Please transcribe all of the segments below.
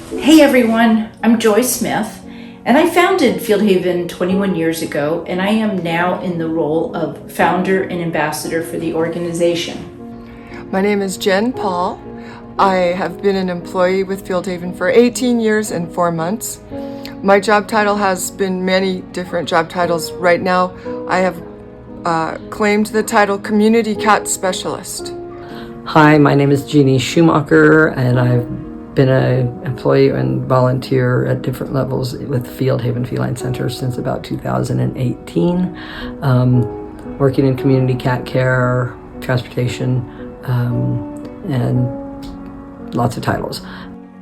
Hey everyone, I'm Joy Smith, and I founded FieldHaven 21 years ago, and I am now in the role of founder and ambassador for the organization. My name is Jen Paul. I have been an employee with FieldHaven for 18 years and 4 months. My job title has been many different job titles. Right now, I have claimed the title Community Cat Specialist. Hi, my name is Jeanie Schumacher, and I've been an employee and volunteer at different levels with FieldHaven Feline Center since about 2018, working in community cat care, transportation, and lots of titles.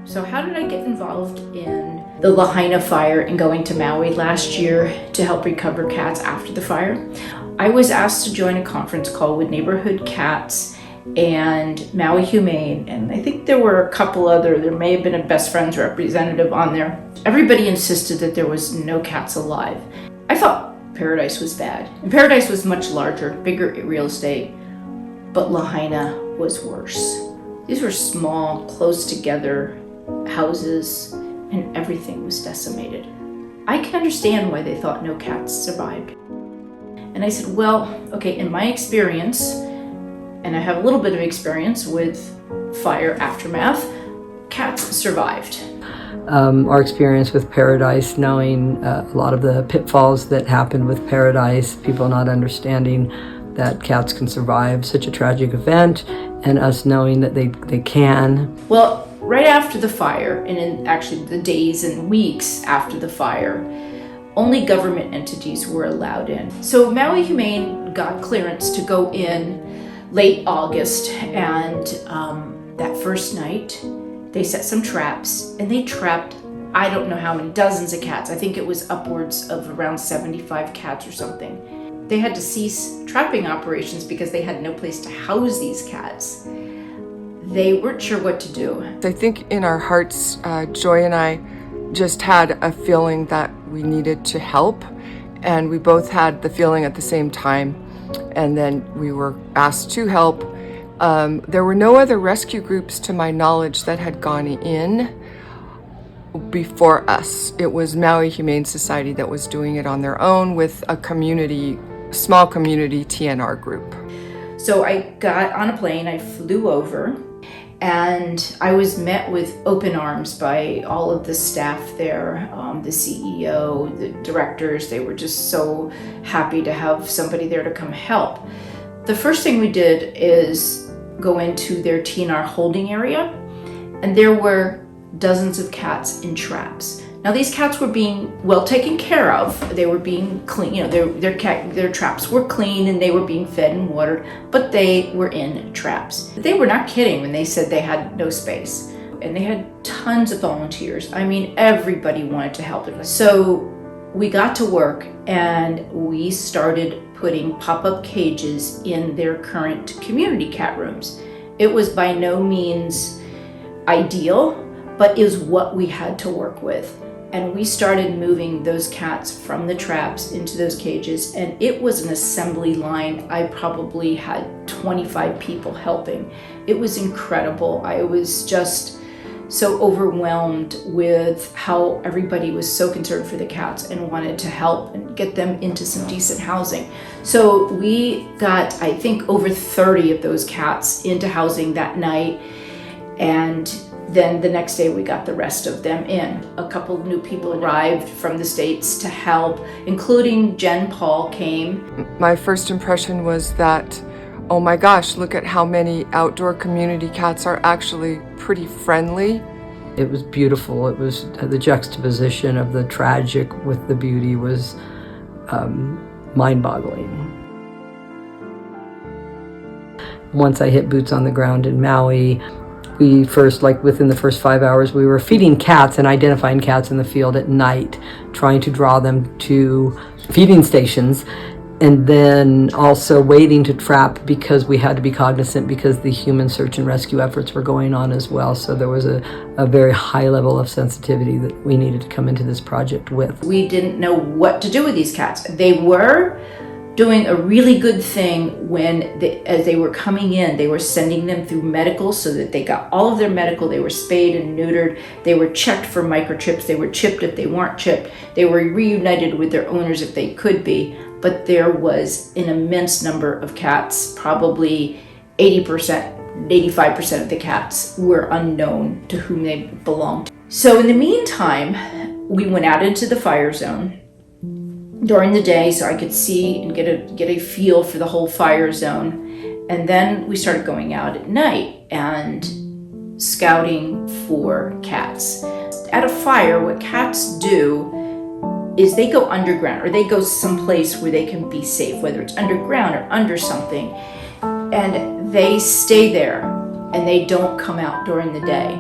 So how did I get involved in the Lahaina fire and going to Maui last year to help recover cats after the fire? I was asked to join a conference call with Neighborhood Cats and Maui Humane, and I think there were a couple there may have been a best friends representative on there. Everybody insisted that there was no cats alive. I thought Paradise was bad, and Paradise was much larger, bigger real estate, but Lahaina was worse. These were small, close together houses, and everything was decimated. I can understand why they thought no cats survived. And I said, well, okay, in my experience, and I have a little bit of experience with fire aftermath, cats survived. Our experience with Paradise, knowing a lot of the pitfalls that happened with Paradise, people not understanding that cats can survive such a tragic event, and us knowing that they can. Well, right after the fire, and in actually the days and weeks after the fire, only government entities were allowed in. So Maui Humane got clearance to go in late August, and that first night they set some traps, and they trapped I don't know how many dozens of cats. I think it was upwards of around 75 cats or something. They had to cease trapping operations because they had no place to house these cats. They weren't sure what to do. I think in our hearts, Joy and I just had a feeling that we needed to help, and we both had the feeling at the same time, and then we were asked to help. There were no other rescue groups to my knowledge that had gone in before us. It was Maui Humane Society that was doing it on their own with a small community TNR group. So I got on a plane, I flew over, and I was met with open arms by all of the staff there, the CEO, the directors. They were just so happy to have somebody there to come help. The first thing we did is go into their TNR holding area, and there were dozens of cats in traps. Now these cats were being well taken care of. They were being clean, their traps were clean and they were being fed and watered, but they were in traps. They were not kidding when they said they had no space. And they had tons of volunteers. I mean, everybody wanted to help. So we got to work and we started putting pop-up cages in their current community cat rooms. It was by no means ideal, but is what we had to work with. And we started moving those cats from the traps into those cages, and it was an assembly line. I probably had 25 people helping. It was incredible. I was just so overwhelmed with how everybody was so concerned for the cats and wanted to help and get them into some decent housing. So we got, I think, over 30 of those cats into housing that night, and then the next day we got the rest of them in. A couple of new people arrived from the States to help, including Jen Paul came. My first impression was that, oh my gosh, look at how many outdoor community cats are actually pretty friendly. It was beautiful. It was the juxtaposition of the tragic with the beauty was mind-boggling. Once I hit boots on the ground in Maui, we first, within the first 5 hours, we were feeding cats and identifying cats in the field at night, trying to draw them to feeding stations, and then also waiting to trap because we had to be cognizant because the human search and rescue efforts were going on as well. So there was a very high level of sensitivity that we needed to come into this project with. We didn't know what to do with these cats. They were doing a really good thing when as they were coming in, they were sending them through medical so that they got all of their medical. They were spayed and neutered. They were checked for microchips. They were chipped if they weren't chipped. They were reunited with their owners if they could be. But there was an immense number of cats, probably 80%, 85% of the cats were unknown to whom they belonged. So in the meantime, we went out into the fire zone during the day so I could see and get a feel for the whole fire zone. And then we started going out at night and scouting for cats. At a fire, what cats do is they go underground, or they go someplace where they can be safe, whether it's underground or under something, and they stay there and they don't come out during the day,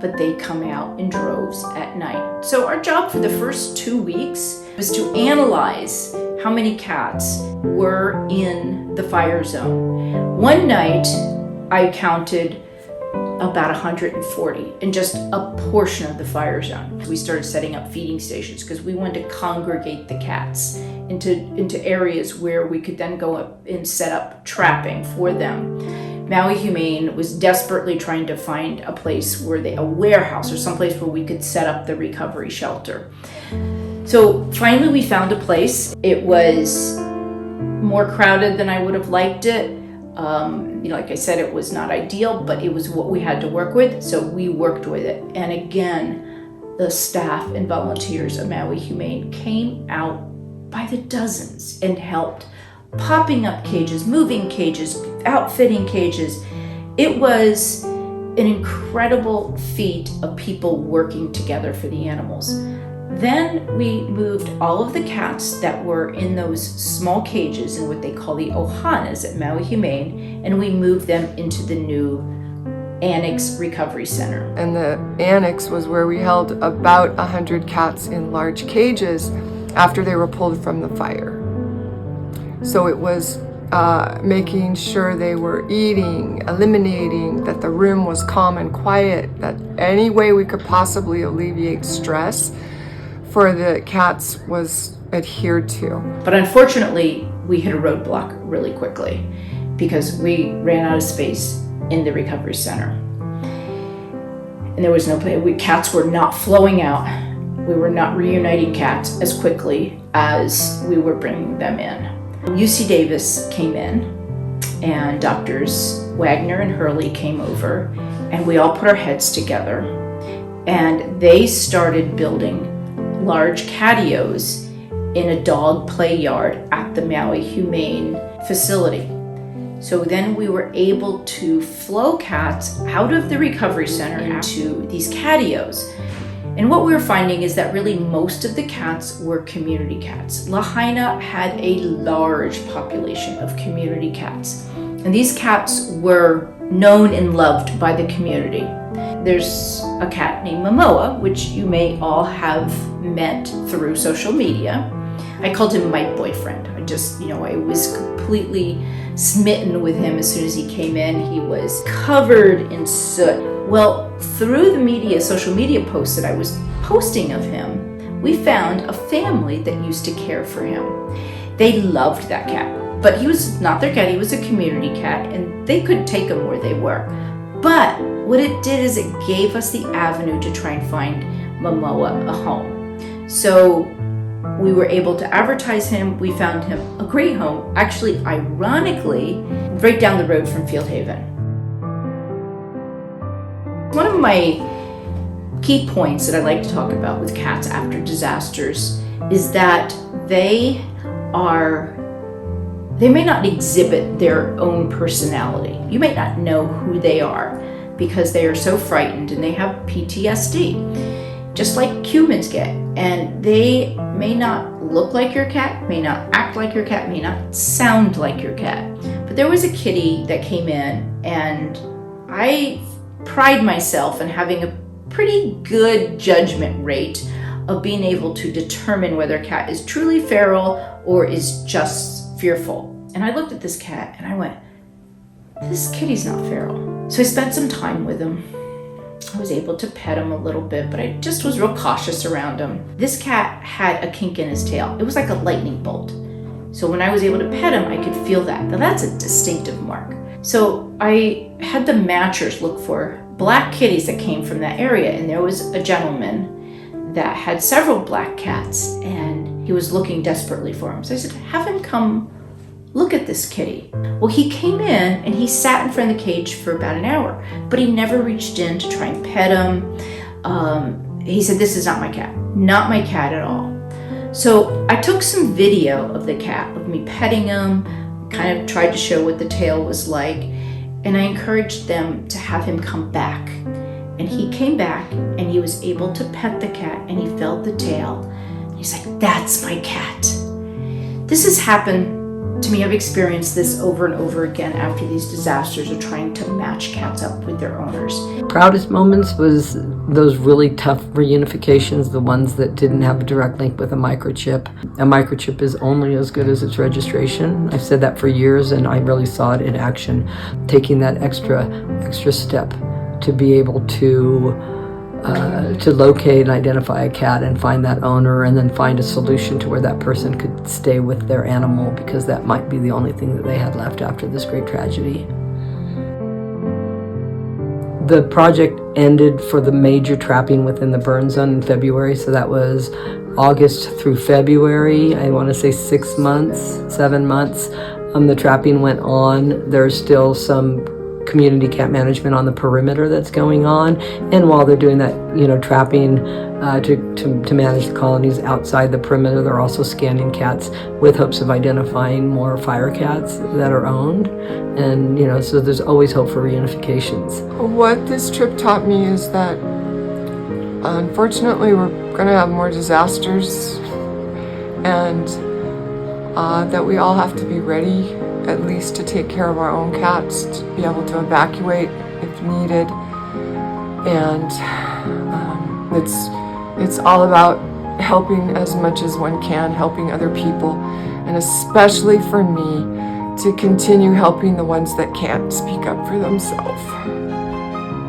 but they come out in droves at night. So our job for the first 2 weeks was to analyze how many cats were in the fire zone. One night I counted about 140 in just a portion of the fire zone. We started setting up feeding stations because we wanted to congregate the cats into areas where we could then go up and set up trapping for them. Maui Humane was desperately trying to find a place a warehouse or someplace where we could set up the recovery shelter. So finally we found a place. It was more crowded than I would have liked it. Like I said, it was not ideal, but it was what we had to work with, so we worked with it. And again, the staff and volunteers of Maui Humane came out by the dozens and helped popping up cages, moving cages, outfitting cages. It was an incredible feat of people working together for the animals. Then we moved all of the cats that were in those small cages in what they call the ohanas at Maui Humane, and we moved them into the new Annex Recovery Center. And the annex was where we held about 100 cats in large cages after they were pulled from the fire. So it was making sure they were eating, eliminating, that the room was calm and quiet, that any way we could possibly alleviate stress for the cats was adhered to. But unfortunately, we hit a roadblock really quickly because we ran out of space in the recovery center. And there was no place. Cats were not flowing out. We were not reuniting cats as quickly as we were bringing them in. UC Davis came in, and Doctors Wagner and Hurley came over, and we all put our heads together, and they started building large catios in a dog play yard at the Maui Humane facility. So then we were able to flow cats out of the recovery center into these catios. And what we were finding is that really most of the cats were community cats. Lahaina had a large population of community cats. And these cats were known and loved by the community. There's a cat named Momoa, which you may all have met through social media. I called him my boyfriend. I was completely smitten with him as soon as he came in. He was covered in soot. Well, through the media, social media posts that I was posting of him, we found a family that used to care for him. They loved that cat, but he was not their cat, he was a community cat, and they couldn't take him where they were. But what it did is it gave us the avenue to try and find Momoa a home. So we were able to advertise him. We found him a great home, actually, ironically, right down the road from FieldHaven. One of my key points that I like to talk about with cats after disasters is that they may not exhibit their own personality. You may not know who they are because they are so frightened and they have PTSD, just like humans get. And they may not look like your cat, may not act like your cat, may not sound like your cat. But there was a kitty that came in, and I pride myself in having a pretty good judgment rate of being able to determine whether a cat is truly feral or is just fearful. And I looked at this cat and I went, this kitty's not feral. So I spent some time with him. I was able to pet him a little bit, but I just was real cautious around him. This cat had a kink in his tail. It was like a lightning bolt. So when I was able to pet him, I could feel that. Now that's a distinctive mark. So I had the matchers look for black kitties that came from that area, and there was a gentleman that had several black cats, and he was looking desperately for them. So I said, have him come look at this kitty. Well, he came in and he sat in front of the cage for about an hour, but he never reached in to try and pet him. He said, this is not my cat at all. So I took some video of the cat, of me petting him, kind of tried to show what the tail was like, and I encouraged them to have him come back. And he came back and he was able to pet the cat, and he felt the tail. He's like, that's my cat. This has happened to me. I've experienced this over and over again after these disasters of trying to match cats up with their owners. Proudest moments was those really tough reunifications, the ones that didn't have a direct link with a microchip. A microchip is only as good as its registration. I've said that for years, and I really saw it in action. Taking that extra step to be able to locate and identify a cat and find that owner, and then find a solution to where that person could stay with their animal, because that might be the only thing that they had left after this great tragedy. The project ended for the major trapping within the burn zone in February, so that was August through February. I want to say 7 months. The trapping went on. There's still some community cat management on the perimeter that's going on, and while they're doing that, trapping to manage the colonies outside the perimeter, they're also scanning cats with hopes of identifying more fire cats that are owned, and so there's always hope for reunifications. What this trip taught me is that unfortunately we're going to have more disasters, and that we all have to be ready at least to take care of our own cats, to be able to evacuate if needed. And it's all about helping as much as one can, helping other people, and especially for me, to continue helping the ones that can't speak up for themselves.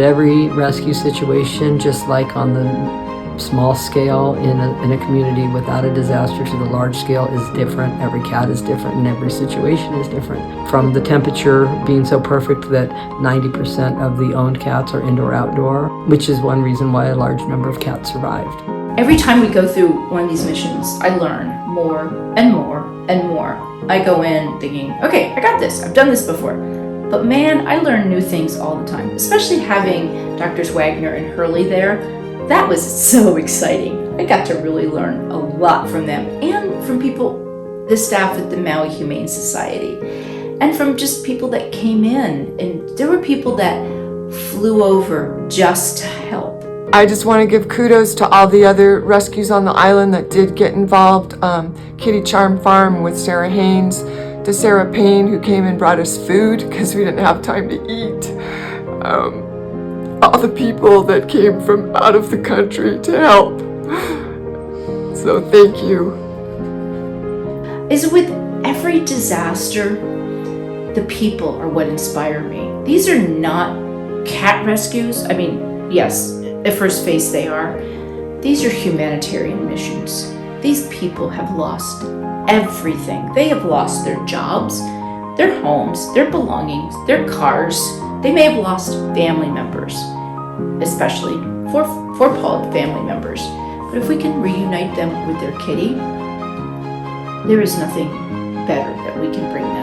Every rescue situation, just like on the small scale in a community without a disaster to the large scale, is different. Every cat is different, and every situation is different. From the temperature being so perfect that 90% of the owned cats are indoor-outdoor, which is one reason why a large number of cats survived. Every time we go through one of these missions, I learn more and more and more. I go in thinking, okay, I got this. I've done this before. But man, I learn new things all the time, especially having Drs. Wagner and Hurley there. That was so exciting. I got to really learn a lot from them, and from people, the staff at the Maui Humane Society, and from just people that came in. And there were people that flew over just to help. I just want to give kudos to all the other rescues on the island that did get involved. Kitty Charm Farm with Sarah Haynes, to Sarah Payne, who came and brought us food because we didn't have time to eat. All the people that came from out of the country to help. So thank you. Is with every disaster, the people are what inspire me. These are not cat rescues. I mean, yes, at first face they are. These are humanitarian missions. These people have lost everything. They have lost their jobs, their homes, their belongings, their cars. They may have lost family members, especially four-pawed family members. But if we can reunite them with their kitty, there is nothing better that we can bring them.